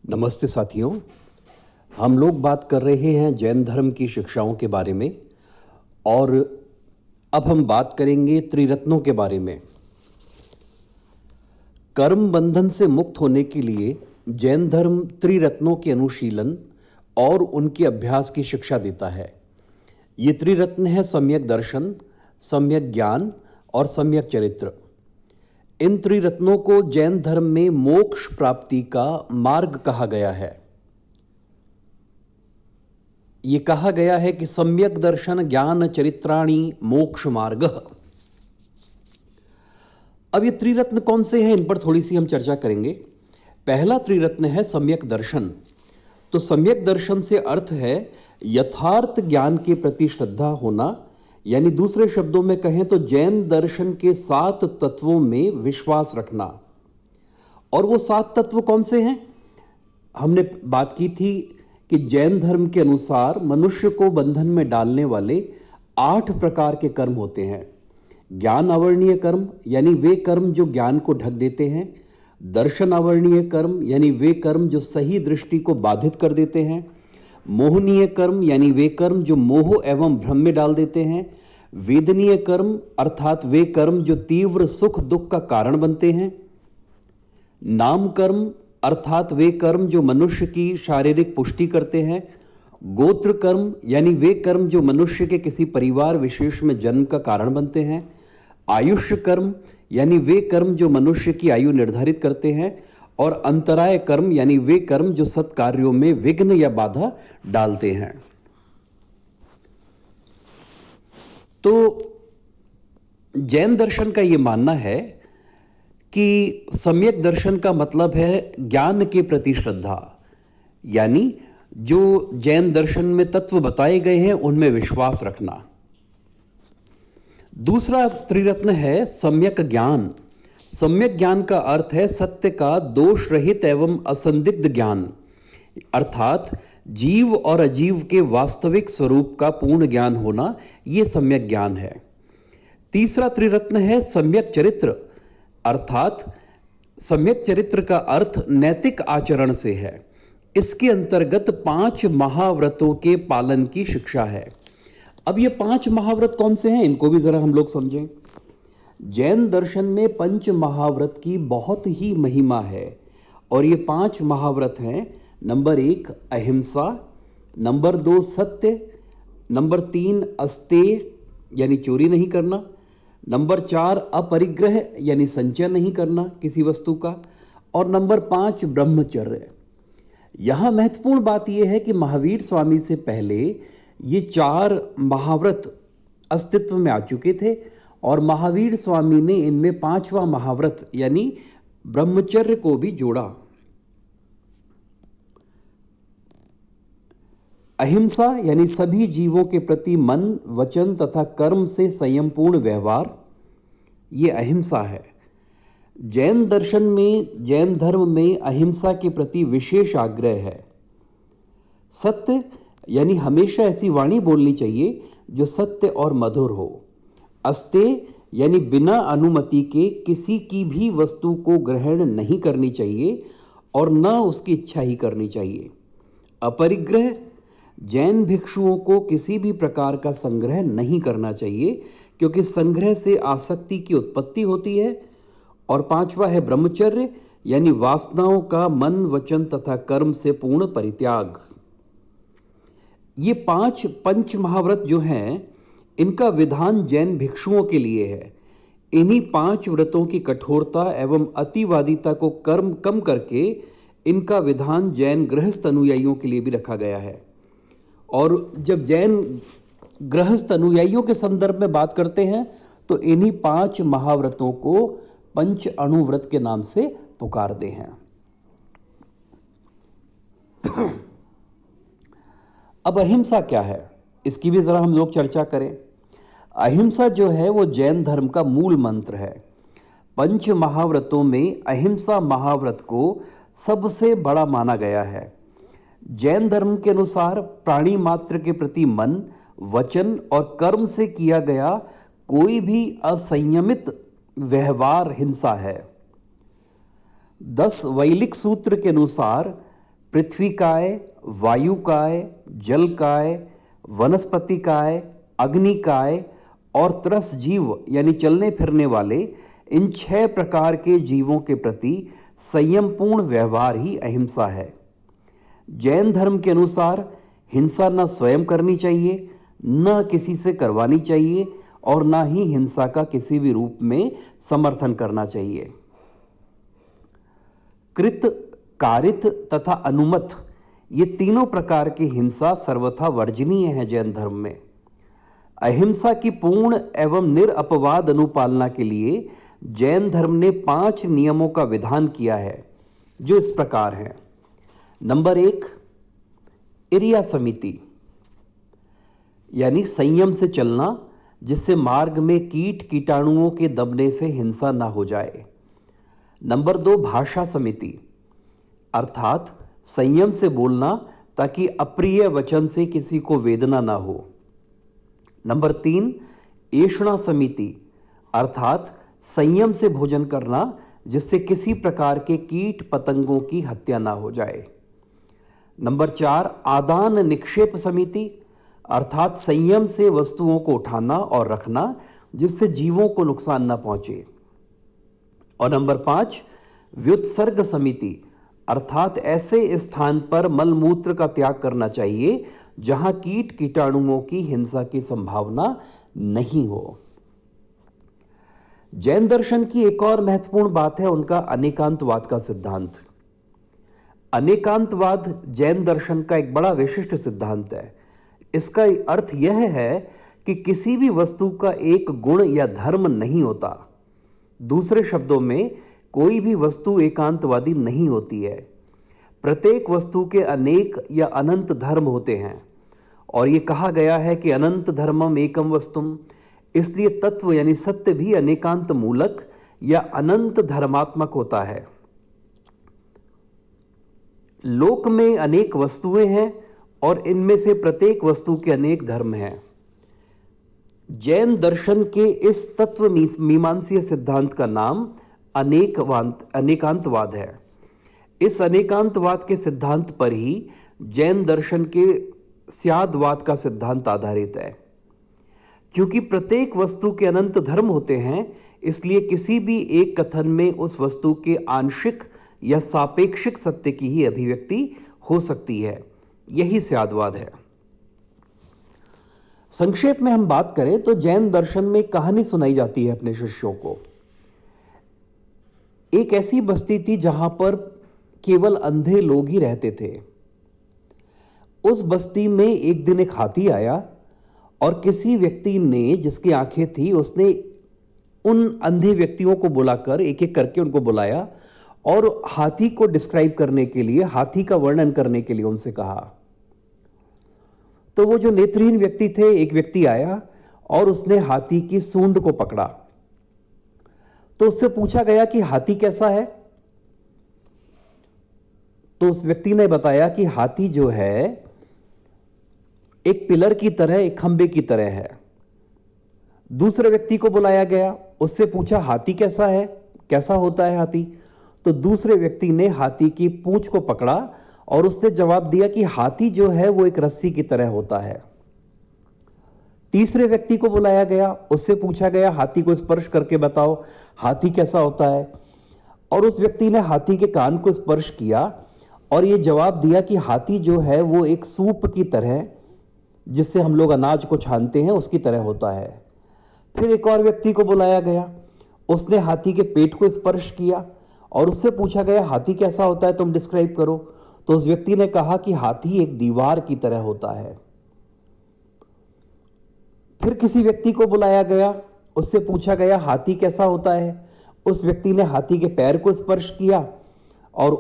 नमस्ते साथियों। हम लोग बात कर रहे हैं जैन धर्म की शिक्षाओं के बारे में और अब हम बात करेंगे त्रिरत्नों के बारे में। कर्म बंधन से मुक्त होने के लिए जैन धर्म त्रिरत्नों के अनुशीलन और उनके अभ्यास की शिक्षा देता है। ये त्रिरत्न है सम्यक दर्शन, सम्यक ज्ञान और सम्यक चरित्र। इन त्रिरत्नों को जैन धर्म में मोक्ष प्राप्ति का मार्ग कहा गया है। यह कहा गया है कि सम्यक दर्शन ज्ञान चरित्राणि मोक्ष मार्ग। अब ये त्रिरत्न कौन से हैं, इन पर थोड़ी सी हम चर्चा करेंगे। पहला त्रिरत्न है सम्यक दर्शन। तो सम्यक दर्शन से अर्थ है यथार्थ ज्ञान के प्रति श्रद्धा होना, यानी दूसरे शब्दों में कहें तो जैन दर्शन के 7 तत्वों में विश्वास रखना। और वो 7 तत्व कौन से हैं? हमने बात की थी कि जैन धर्म के अनुसार मनुष्य को बंधन में डालने वाले 8 प्रकार के कर्म होते हैं। ज्ञान अवर्णीय कर्म, यानी वे कर्म जो ज्ञान को ढक देते हैं। दर्शन अवर्णीय कर्म, यानी वे कर्म जो सही दृष्टि को बाधित कर देते हैं। मोहनीय कर्म, यानी वे कर्म जो मोह एवं भ्रम में डाल देते हैं। वेदनीय कर्म, अर्थात वे कर्म जो तीव्र सुख दुख का कारण बनते हैं। नाम कर्म, अर्थात वे कर्म जो मनुष्य की शारीरिक पुष्टि करते हैं। गोत्र कर्म, यानी वे कर्म जो मनुष्य के किसी परिवार विशेष में जन्म का कारण बनते हैं। आयुष्य कर्म, यानी वे कर्म जो मनुष्य की आयु निर्धारित करते हैं। और अंतराय कर्म, यानी वे कर्म जो सत्कार्यों में विघ्न या बाधा डालते हैं। तो जैन दर्शन का यह मानना है कि सम्यक दर्शन का मतलब है ज्ञान के प्रति श्रद्धा, यानी जो जैन दर्शन में तत्व बताए गए हैं उनमें विश्वास रखना। दूसरा त्रिरत्न है सम्यक ज्ञान। सम्यक ज्ञान का अर्थ है सत्य का दोष रहित एवं असंदिग्ध ज्ञान, अर्थात जीव और अजीव के वास्तविक स्वरूप का पूर्ण ज्ञान होना, यह सम्यक ज्ञान है। तीसरा त्रिरत्न है सम्यक चरित्र, अर्थात सम्यक चरित्र का अर्थ नैतिक आचरण से है। इसके अंतर्गत 5 महाव्रतों के पालन की शिक्षा है। अब ये 5 महाव्रत कौन से हैं, इनको भी जरा हम लोग समझें। जैन दर्शन में पंच महाव्रत की बहुत ही महिमा है और ये 5 महाव्रत हैं। नंबर 1 अहिंसा, नंबर 2 सत्य, नंबर 3 अस्तेय यानी चोरी नहीं करना, नंबर 4 अपरिग्रह यानी संचय नहीं करना किसी वस्तु का, और नंबर 5 ब्रह्मचर्य। यहां महत्वपूर्ण बात यह है कि महावीर स्वामी से पहले ये 4 महाव्रत अस्तित्व में आ चुके थे और महावीर स्वामी ने इनमें 5वां महाव्रत यानी ब्रह्मचर्य को भी जोड़ा। अहिंसा यानी सभी जीवों के प्रति मन, वचन तथा कर्म से संयमपूर्ण व्यवहार, यह अहिंसा है। जैन दर्शन में, जैन धर्म में अहिंसा के प्रति विशेष आग्रह है। सत्य यानी हमेशा ऐसी वाणी बोलनी चाहिए जो सत्य और मधुर हो। अस्तेय यानी बिना अनुमति के किसी की भी वस्तु को ग्रहण नहीं करनी चाहिए और न उसकी इच्छा ही करनी चाहिए। अपरिग्रह, जैन भिक्षुओं को किसी भी प्रकार का संग्रह नहीं करना चाहिए क्योंकि संग्रह से आसक्ति की उत्पत्ति होती है। और 5वां है ब्रह्मचर्य, यानी वासनाओं का मन, वचन तथा कर्म से पूर्ण परित्याग। ये 5 पंच महाव्रत जो हैं, इनका विधान जैन भिक्षुओं के लिए है। इन्हीं 5 व्रतों की कठोरता एवं अतिवादिता को कर्म कम करके इनका विधान जैन गृहस्थ अनुयायियों के लिए भी रखा गया है। और जब जैन गृहस्थ अनुयायियों के संदर्भ में बात करते हैं तो इन्हीं 5 महाव्रतों को पंच अणुव्रत के नाम से पुकारते हैं। अब अहिंसा क्या है, इसकी भी जरा हम लोग चर्चा करें। अहिंसा जो है वो जैन धर्म का मूल मंत्र है। पंच महाव्रतों में अहिंसा महाव्रत को सबसे बड़ा माना गया है। जैन धर्म के अनुसार प्राणी मात्र के प्रति मन, वचन और कर्म से किया गया कोई भी असंयमित व्यवहार हिंसा है। 10 वैलिक सूत्र के अनुसार पृथ्वी काय, वायु काय, जल काय, वनस्पति काय, अग्नि काय और त्रस जीव यानी चलने फिरने वाले, इन 6 प्रकार के जीवों के प्रति संयमपूर्ण व्यवहार ही अहिंसा है। जैन धर्म के अनुसार हिंसा न स्वयं करनी चाहिए, न किसी से करवानी चाहिए और न ही हिंसा का किसी भी रूप में समर्थन करना चाहिए। कृत, कारित तथा अनुमत ये तीनों प्रकार की हिंसा सर्वथा वर्जनीय है जैन धर्म में। अहिंसा की पूर्ण एवं निरअपवाद अनुपालना के लिए जैन धर्म ने 5 नियमों का विधान किया है, जो इस प्रकार हैं। नंबर 1, इरिया समिति यानी संयम से चलना, जिससे मार्ग में कीट कीटाणुओं के दबने से हिंसा ना हो जाए। नंबर 2, भाषा समिति अर्थात संयम से बोलना ताकि अप्रिय वचन से किसी को वेदना ना हो। नंबर 3, ऐषणा समिति अर्थात संयम से भोजन करना, जिससे किसी प्रकार के कीट पतंगों की हत्या ना हो जाए। नंबर 4, आदान निक्षेप समिति अर्थात संयम से वस्तुओं को उठाना और रखना, जिससे जीवों को नुकसान ना पहुंचे। और नंबर 5, व्युत्सर्ग समिति अर्थात ऐसे स्थान पर मलमूत्र का त्याग करना चाहिए जहां कीट कीटाणुओं की हिंसा की संभावना नहीं हो। जैन दर्शन की एक और महत्वपूर्ण बात है उनका अनेकांतवाद का सिद्धांत। अनेकांतवाद जैन दर्शन का एक बड़ा विशिष्ट सिद्धांत है। इसका अर्थ यह है कि किसी भी वस्तु का एक गुण या धर्म नहीं होता। दूसरे शब्दों में, कोई भी वस्तु एकांतवादी नहीं होती है। प्रत्येक वस्तु के अनेक या अनंत धर्म होते हैं और यह कहा गया है कि अनंत धर्मम एकम वस्तुम, इसलिए तत्व यानी सत्य भी अनेकांत मूलक या अनंत धर्मात्मक होता है। लोक में अनेक वस्तुएं हैं और इनमें से प्रत्येक वस्तु के अनेक धर्म हैं। जैन दर्शन के इस तत्व मीमांसीय सिद्धांत का नाम अनेकांतवाद है। इस अनेकांतवाद के सिद्धांत पर ही जैन दर्शन के स्यादवाद का सिद्धांत आधारित है। क्योंकि प्रत्येक वस्तु के अनंत धर्म होते हैं, इसलिए किसी भी एक कथन में उस वस्तु के आंशिक या सापेक्षिक सत्य की ही अभिव्यक्ति हो सकती है। यही स्यादवाद है। संक्षेप में हम बात करें तो जैन दर्शन में कहानी सुनाई जाती है अपने शिष्यों को। एक ऐसी बस्ती थी जहां पर केवल अंधे लोग ही रहते थे। उस बस्ती में एक दिन एक हाथी आया और किसी व्यक्ति ने, जिसकी आंखें थी, उसने उन अंधे व्यक्तियों को बुलाकर एक एक करके उनको बुलाया और हाथी को डिस्क्राइब करने के लिए, हाथी का वर्णन करने के लिए उनसे कहा। तो वो जो नेत्रहीन व्यक्ति थे, एक व्यक्ति आया और उसने हाथी की सूंड को पकड़ा। तो उससे पूछा गया कि हाथी कैसा है। तो उस व्यक्ति ने बताया कि हाथी जो है एक पिलर की तरह, एक खंबे की तरह है। दूसरे व्यक्ति को बुलाया गया, उससे पूछा हाथी कैसा है, कैसा होता है हाथी। तो दूसरे व्यक्ति ने हाथी की पूंछ को पकड़ा और उसने जवाब दिया कि हाथी जो है वो एक रस्सी की तरह होता है। तीसरे व्यक्ति को बुलाया गया, उससे पूछा गया हाथी को स्पर्श करके बताओ हाथी कैसा होता है। और उस व्यक्ति ने हाथी के कान को स्पर्श किया और यह जवाब दिया कि हाथी जो है वो एक सूप की तरह, जिससे हम लोग अनाज को छानते हैं, उसकी तरह होता है। फिर एक और व्यक्ति को बुलाया गया, उसने हाथी के पेट को स्पर्श किया और उससे पूछा गया हाथी कैसा होता है, तुम डिस्क्राइब करो। तो उस व्यक्ति ने कहा कि हाथी एक दीवार की तरह होता है। फिर किसी व्यक्ति को बुलाया गया, उससे पूछा गया हाथी कैसा होता है। उस व्यक्ति ने हाथी के पैर को स्पर्श किया और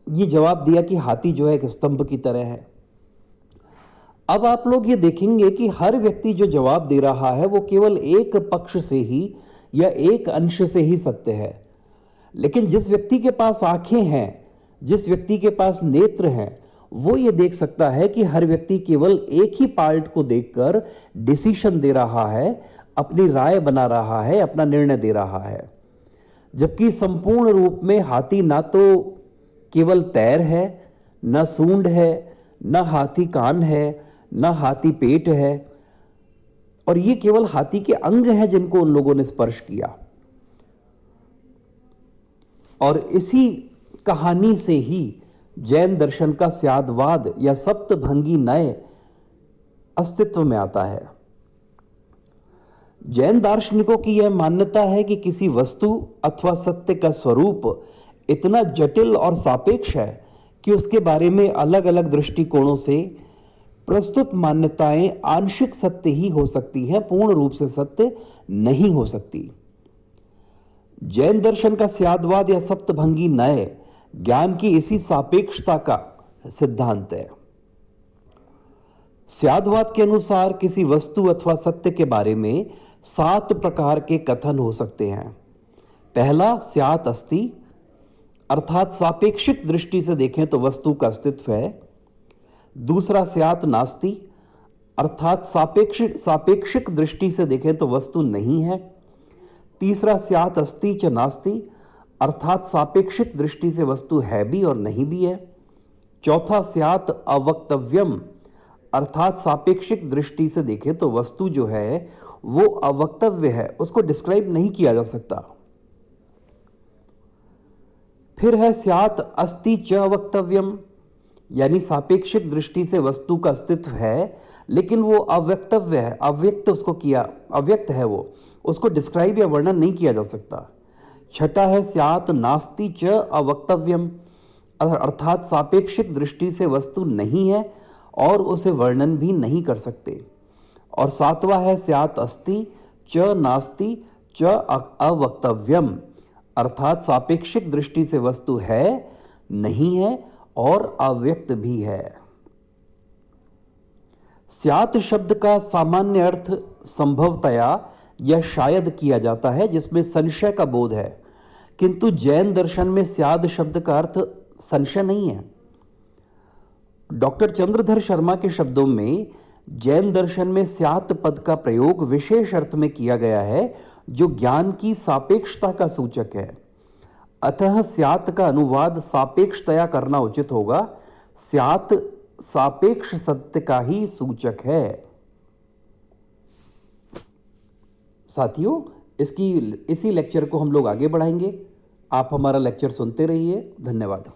ये जवाब दिया कि हाथी जो है एक स्तंभ की तरह है। अब आप लोग ये देखेंगे कि हर व्यक्ति जो जवाब दे रहा है वो केवल एक पक्ष से ही या एक अंश से ही सत्य है। लेकिन जिस व्यक्ति के पास आंखें हैं, जिस व्यक्ति के पास नेत्र हैं, वो ये देख सकता है कि हर व्यक्ति केवल एक ही पार्ट को देखकर डिसीजन दे रहा है, अपनी राय बना रहा है, अपना निर्णय दे रहा है। जबकि संपूर्ण रूप में हाथी ना तो केवल पैर है, न सूंड है, न हाथी कान है, न हाथी पेट है, और ये केवल हाथी के अंग हैं जिनको उन लोगों ने स्पर्श किया। और इसी कहानी से ही जैन दर्शन का स्यादवाद या सप्तभंगी नय अस्तित्व में आता है। जैन दार्शनिकों की यह मान्यता है कि किसी वस्तु अथवा सत्य का स्वरूप इतना जटिल और सापेक्ष है कि उसके बारे में अलग अलग दृष्टिकोणों से प्रस्तुत मान्यताएं आंशिक सत्य ही हो सकती हैं, पूर्ण रूप से सत्य नहीं हो सकती। जैन दर्शन का स्यादवाद या सप्तभंगी नय ज्ञान की इसी सापेक्षता का सिद्धांत है। स्यादवाद के अनुसार किसी वस्तु अथवा सत्य के बारे में 7 प्रकार के कथन हो सकते हैं। पहला, स्यात् अस्ति, अर्थात सापेक्षिक दृष्टि से देखें तो वस्तु का अस्तित्व है। दूसरा, स्यात् नास्ति, अर्थात सापेक्षिक दृष्टि से देखें तो वस्तु नहीं है। तीसरा, स्यात् अस्ति च नास्ति, अर्थात सापेक्षिक दृष्टि से वस्तु है भी और नहीं भी है। चौथा, स्यात् अवक्तव्यम, अर्थात सापेक्षिक दृष्टि से देखें तो वस्तु जो है वो अवक्तव्य है, उसको डिस्क्राइब नहीं किया जा सकता। फिर है स्यात् अस्ति च अवक्तव्यम, यानी सापेक्षिक दृष्टि से वस्तु का अस्तित्व है लेकिन वो अव्यक्तव्य है, अव्यक्त है, वो उसको डिस्क्राइब या वर्णन नहीं किया जा सकता। छठा है स्यात् नास्ति च अवक्तव्यम, अर्थात सापेक्षिक दृष्टि से वस्तु नहीं है और उसे वर्णन भी नहीं कर सकते। और सातवां है स्यात् अस्ति च नास्ति च अवक्तव्यम, अर्थात सापेक्षिक दृष्टि से वस्तु है, नहीं है और अव्यक्त भी है। स्यात् शब्द का सामान्य अर्थ संभवतया या शायद किया जाता है जिसमें संशय का बोध है, किंतु जैन दर्शन में स्याद शब्द का अर्थ संशय नहीं है। डॉक्टर चंद्रधर शर्मा के शब्दों में जैन दर्शन में स्यात् पद का प्रयोग विशेष अर्थ में किया गया है जो ज्ञान की सापेक्षता का सूचक है। अतः स्यात् का अनुवाद सापेक्षतया करना उचित होगा। स्यात् सापेक्ष सत्य का ही सूचक है। साथियों, इसी लेक्चर को हम लोग आगे बढ़ाएंगे। आप हमारा लेक्चर सुनते रहिए। धन्यवाद।